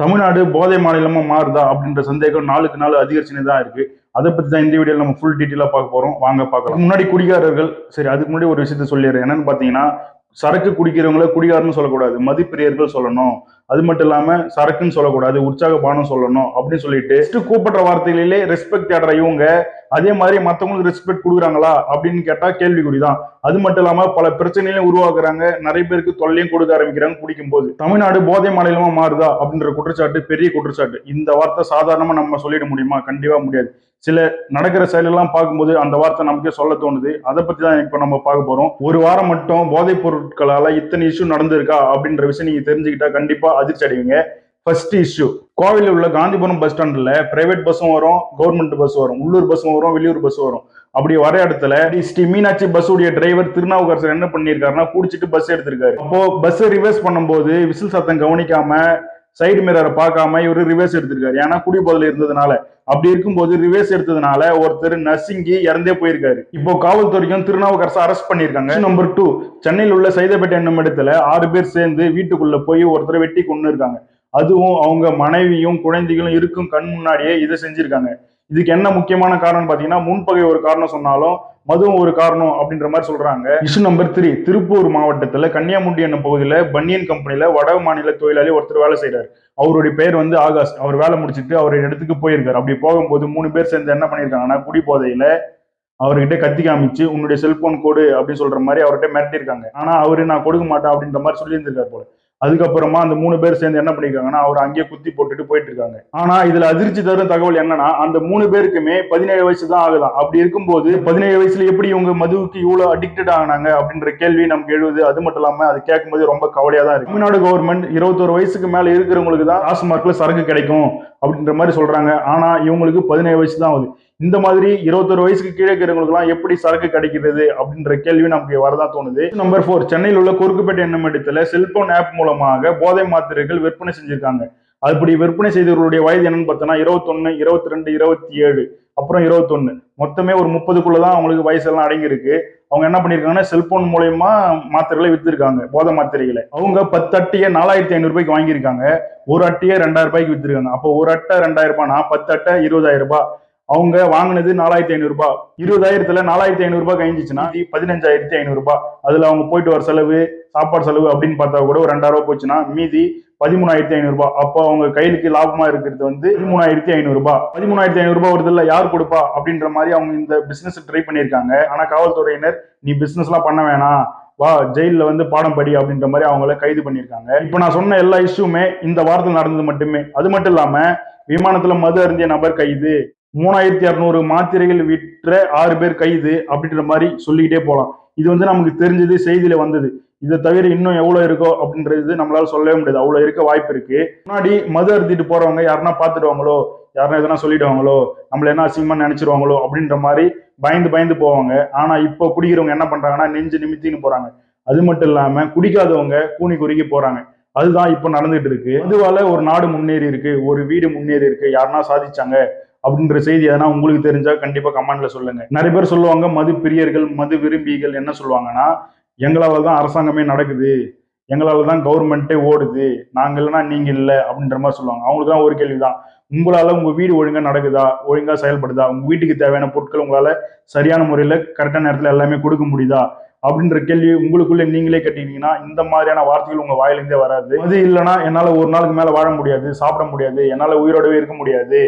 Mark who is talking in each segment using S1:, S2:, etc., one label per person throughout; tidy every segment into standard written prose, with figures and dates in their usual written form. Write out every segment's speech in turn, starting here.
S1: தமிழ்நாடு போதை மாநிலமா மாறுதா அப்படின்ற சந்தேகம் நாளுக்கு நாள் அதிகரிச்சுன்னு தான் இருக்கு. அதை பத்தி தான் இந்த வீடியோல நம்ம ஃபுல் டீட்டெயிலா பார்க்க போறோம். வாங்க பார்க்கலாம். முன்னாடி குடிகாரர்கள், சரி அதுக்கு முன்னாடி ஒரு விஷயத்த சொல்லிடுறேன். என்னன்னு பாத்தீங்கன்னா, சரக்கு குடிக்கிறவங்கள குடிகாரன்னு சொல்லக்கூடாது, மதிப்பிரியர்கள் சொல்லணும். அது மட்டும் இல்லாம சரக்குன்னு சொல்லக்கூடாது, உற்சாகபானம் சொல்லணும் அப்படின்னு சொல்லிட்டு கூப்பிடுற வார்த்தைகளிலே ரெஸ்பெக்ட் தேடுற இவங்க அதே மாதிரி மற்றவங்களுக்கு ரெஸ்பெக்ட் கொடுக்குறாங்களா அப்படின்னு கேட்டா கேள்விக்குறிதான். அது மட்டும் இல்லாம பல பிரச்சனைகளையும் உருவாக்குறாங்க, நிறைய பேருக்கு தொல்லையும் கொடுக்க ஆரம்பிக்கிறாங்க குடிக்கும் போது. தமிழ்நாடு போதை மாநிலமா மாறுதா அப்படின்ற குற்றச்சாட்டு பெரிய குற்றச்சாட்டு. இந்த வார்த்தை சாதாரணமா நம்ம சொல்லிட முடியுமா? கண்டிப்பா முடியாது. சில நடக்கிற செயலெல்லாம் பார்க்கும்போது அந்த வார்த்தை நமக்கே சொல்ல தோணுது. அதை பத்தி தான் இப்ப நம்ம பார்க்க போறோம். ஒரு வாரம் மட்டும் போதைப் பொருட்களால இத்தனை இஷ்யூ நடந்திருக்கா அப்படின்ற விஷயம் நீங்க தெரிஞ்சுக்கிட்டா கண்டிப்பா அதிர்ச்சி அடைவீங்க. ஃபர்ஸ்ட் இஷ்யூ, கோவையில் உள்ள காந்திபுரம் பஸ் ஸ்டாண்ட்ல பிரைவேட் பஸ்ஸும் வரும், கவர்மெண்ட் பஸ் வரும், உள்ளூர் பஸ்ஸும் வரும், வெளியூர் பஸ் வரும். அப்படி வர இடத்துல ஸ்ரீ மீனாட்சி பஸ் உடைய டிரைவர் திருநாவுக்கரசர் என்ன பண்ணிருக்காருன்னா, குடிச்சிட்டு பஸ் எடுத்திருக்காரு. அப்போ பஸ் ரிவர்ஸ் பண்ணும்போது விசில் சத்தம் கவனிக்காம, சைடு மிரரை பார்க்காம இவரு ரிவர்ஸ் எடுத்திருக்காரு. ஏன்னா குடி போதையில இருந்ததுனால. அப்படி இருக்கும்போது ரிவர்ஸ் எடுத்ததுனால ஒருத்தர் நசுங்கி இறந்தே போயிருக்காரு. இப்போ காவல்துறையும் திருநாவுக்கரசு அரெஸ்ட் பண்ணிருக்காங்க. நம்பர் 2, சென்னையில் உள்ள சைதாப்பேட்டை என்னும் இடத்துல 6 பேர் சேர்ந்து வீட்டுக்குள்ள போய் ஒருத்தரை வெட்டி கொண்டு இருக்காங்க. அதுவும் அவங்க மனைவியும் குழந்தைகளும் இருக்கும் கண் முன்னாடியே இதை செஞ்சிருக்காங்க. இதுக்கு என்ன முக்கியமான காரணம் பாத்தீங்கன்னா, முன்பகை ஒரு காரணம் சொன்னாலும் மதுவும் ஒரு காரணம் அப்படின்ற மாதிரி சொல்றாங்க. இஷ்யூ நம்பர் 3, திருப்பூர் மாவட்டத்துல கன்னியாகுமரி என்னும் பகுதியில பனியன் கம்பெனில வட மாநில தொழிலாளி ஒருத்தர் வேலை செய்யறாரு. அவருடைய பேர் வந்து ஆகாஷ். அவர் வேலை முடிச்சுட்டு அவர் இடத்துக்கு போயிருக்காரு. அப்படி போகும்போது 3 பேர் சேர்ந்து என்ன பண்ணிருக்காங்கன்னா, குடி போதையில அவர்கிட்ட கத்தி காமிச்சு உன்னுடைய செல்போன் கோடு அப்படின்னு சொல்ற மாதிரி அவர்கிட்ட மிரட்டிருக்காங்க. ஆனா அவரு நான் கொடுக்க மாட்டேன் அப்படின்ற மாதிரி சொல்லி இருந்திருக்காரு போல. அதுக்கப்புறமா அந்த 3 பேர் சேர்ந்து என்ன பண்ணிருக்காங்கன்னா, அவர் அங்கேயே குத்தி போட்டுட்டு போயிட்டு இருக்காங்க. ஆனா இதுல அதிர்ச்சி தரும் தகவல் என்னன்னா, அந்த 3 பேருக்குமே 17 வயசு தான் ஆகுதான். அப்படி இருக்கும்போது 17 வயசுல எப்படி இவங்க மதுவுக்கு இவ்வளவு அடிக்டட் ஆனாங்க அப்படின்ற கேள்வி நமக்கு எழுது. அது மட்டும் இல்லாம அது கேட்கும்போது ரொம்ப கவலையா தான் இருக்கு. தமிழ்நாடு கவர்மெண்ட் 21 வயசுக்கு மேல இருக்கிறவங்களுக்கு தான் டாஸ்மார்க்ல சரக்கு கிடைக்கும் அப்படின்ற மாதிரி சொல்றாங்க. ஆனா இவங்களுக்கு 17 வயசு தான் ஆகுது. இந்த மாதிரி 21 வயசுக்கு கீழே இருக்கிறவங்களுக்கு எல்லாம் எப்படி சரக்கு கிடைக்கிறது அப்படின்ற கேள்வி நமக்கு வரதான் தோணுது. நம்பர் 4, சென்னையில் உள்ள கொருக்குப்பேட்டை என்னும் இடத்துல செல்போன் ஆப் மூலமாக போதை மாத்திரைகள் விற்பனை செஞ்சிருக்காங்க. அப்படி விற்பனை செய்தவர்களுடைய வயது என்னன்னு பார்த்தோன்னா 21, 22, 27, அப்புறம் 21, மொத்தமே ஒரு 30க்குள்ளதான் அவங்களுக்கு வயசெல்லாம் அடங்கி இருக்கு. அவங்க என்ன பண்ணிருக்காங்கன்னா, செல்போன் மூலயமா மாத்திரைகளை வித்திருக்காங்க, போதை மாத்திரைகளை. அவங்க 10 அட்டையை 4500 ரூபாய்க்கு வாங்கியிருக்காங்க. ஒரு அட்டையை 2000 ரூபாய்க்கு வித்திருக்காங்க. அப்போ ஒரு அட்டை 2000 ரூபாய்னா 10 அட்டை 20,000 ரூபாய். அவங்க வாங்கினது 4500 ரூபாய். 20,000த்துல 4500 ரூபாய் கழிஞ்சிச்சுன்னா 15,500 ரூபாய். அதுல அவங்க போயிட்டு வர செலவு, சாப்பாடு செலவு அப்படின்னு பார்த்தா கூட ஒரு 2000 ரூபாய் போச்சுன்னா மீதி 13,500 ரூபாய். அப்போ அவங்க கையிலுக்கு லாபமா இருக்கிறது வந்து 13,500 ரூபாய். 13,500 ரூபாய் வருது இல்ல, யார் கொடுப்பா அப்படின்ற மாதிரி அவங்க இந்த பிசினஸ் ட்ரை பண்ணியிருக்காங்க. ஆனா காவல்துறையினர் நீ பிசினஸ் எல்லாம் பண்ண வேணாம், வா ஜெயில வந்து பாடம் படி அப்படின்ற மாதிரி அவங்கள கைது பண்ணியிருக்காங்க. இப்ப நான் சொன்ன எல்லா இஷ்யூமே இந்த வாரத்தில் நடந்தது மட்டுமே. அது மட்டும் இல்லாம விமானத்துல மது அருந்திய நபர் கைது, 3200 மாத்திரைகள் விற்ற 6 பேர் கைது அப்படின்ற மாதிரி சொல்லிக்கிட்டே போலாம். இது வந்து நமக்கு தெரிஞ்சது, செய்தியில வந்தது. இதை தவிர இன்னும் எவ்வளவு இருக்கோ அப்படின்றது நம்மளால சொல்லவே முடியாது. அவ்வளவு இருக்க வாய்ப்பு இருக்கு. முன்னாடி மது அருந்திட்டு போறவங்க யாருன்னா பாத்துடுவாங்களோ, யாருன்னா எதனா சொல்லிடுவாங்களோ, நம்மள என்ன அசிங்கமா நினைச்சிருவாங்களோ அப்படின்ற மாதிரி பயந்து பயந்து போவாங்க. ஆனா இப்போ குடிக்கிறவங்க என்ன பண்றாங்கன்னா, நெஞ்சு நிமித்தின்னு போறாங்க. அது மட்டும் இல்லாம குடிக்காதவங்க கூனி குறுகி போறாங்க. அதுதான் இப்ப நடந்துட்டு இருக்கு. அதுவால ஒரு நாடு முன்னேறி இருக்கு, ஒரு வீடு முன்னேறி இருக்கு, யாருன்னா சாதிச்சாங்க அப்படின்ற செய்தி எதனா உங்களுக்கு தெரிஞ்சா கண்டிப்பா கமெண்ட்ல சொல்லுங்க. நிறைய பேர் சொல்லுவாங்க, மது பிரியர்கள், மது விரும்பிகள் என்ன சொல்லுவாங்கன்னா, எங்களால தான் அரசாங்கமே நடக்குது, எங்களால தான் கவர்மெண்ட்டே ஓடுது, நாங்க இல்லைன்னா நீங்க இல்லை அப்படின்ற மாதிரி சொல்லுவாங்க. அவங்களுக்கு தான் ஒரு கேள்விதான், உங்களால உங்க வீடு ஒழுங்கா நடக்குதா, ஒழுங்கா செயல்படுதா, உங்க வீட்டுக்கு தேவையான பொருட்கள் உங்களால சரியான முறையில கரெக்டான நேரத்துல எல்லாமே கொடுக்க முடியுதா அப்படின்ற கேள்வி உங்களுக்குள்ள நீங்களே கேட்டீங்கன்னா இந்த மாதிரியான வார்த்தைகள் உங்க வாயிலிருந்தே வராது. அது இல்லைன்னா என்னால ஒரு நாளுக்கு மேல வாழ முடியாது, சாப்பிட முடியாது, என்னால உயிரோடவே இருக்க முடியாது,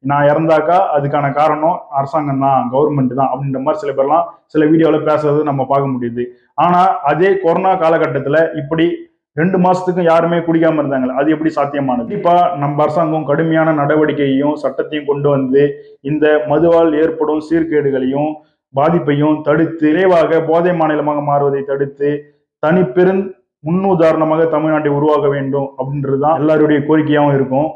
S1: நான் இறந்தாக்கா அதுக்கான காரணம் அரசாங்கம் தான், கவர்மெண்ட் தான் அப்படின்ற மாதிரி சில பேர்லாம் சில வீடியோல பேசுறது நம்ம பார்க்க முடியுது. ஆனா அதே கொரோனா காலகட்டத்துல இப்படி 2 மாசத்துக்கும் யாருமே குடிக்காம இருந்தாங்க. அது எப்படி சாத்தியமானது? கண்டிப்பா நம்ம அரசாங்கம் கடுமையான நடவடிக்கையையும் சட்டத்தையும் கொண்டு வந்து இந்த மதுவால் ஏற்படும் சீர்கேடுகளையும் பாதிப்பையும் தடுத்து விரைவாக போதை மாநிலமாக மாறுவதை தடுத்து தனிப்பெரும் முன்னுதாரணமாக தமிழ்நாட்டை உருவாக்க வேண்டும் அப்படின்றதுதான் எல்லாருடைய கோரிக்கையாகவும் இருக்கும்.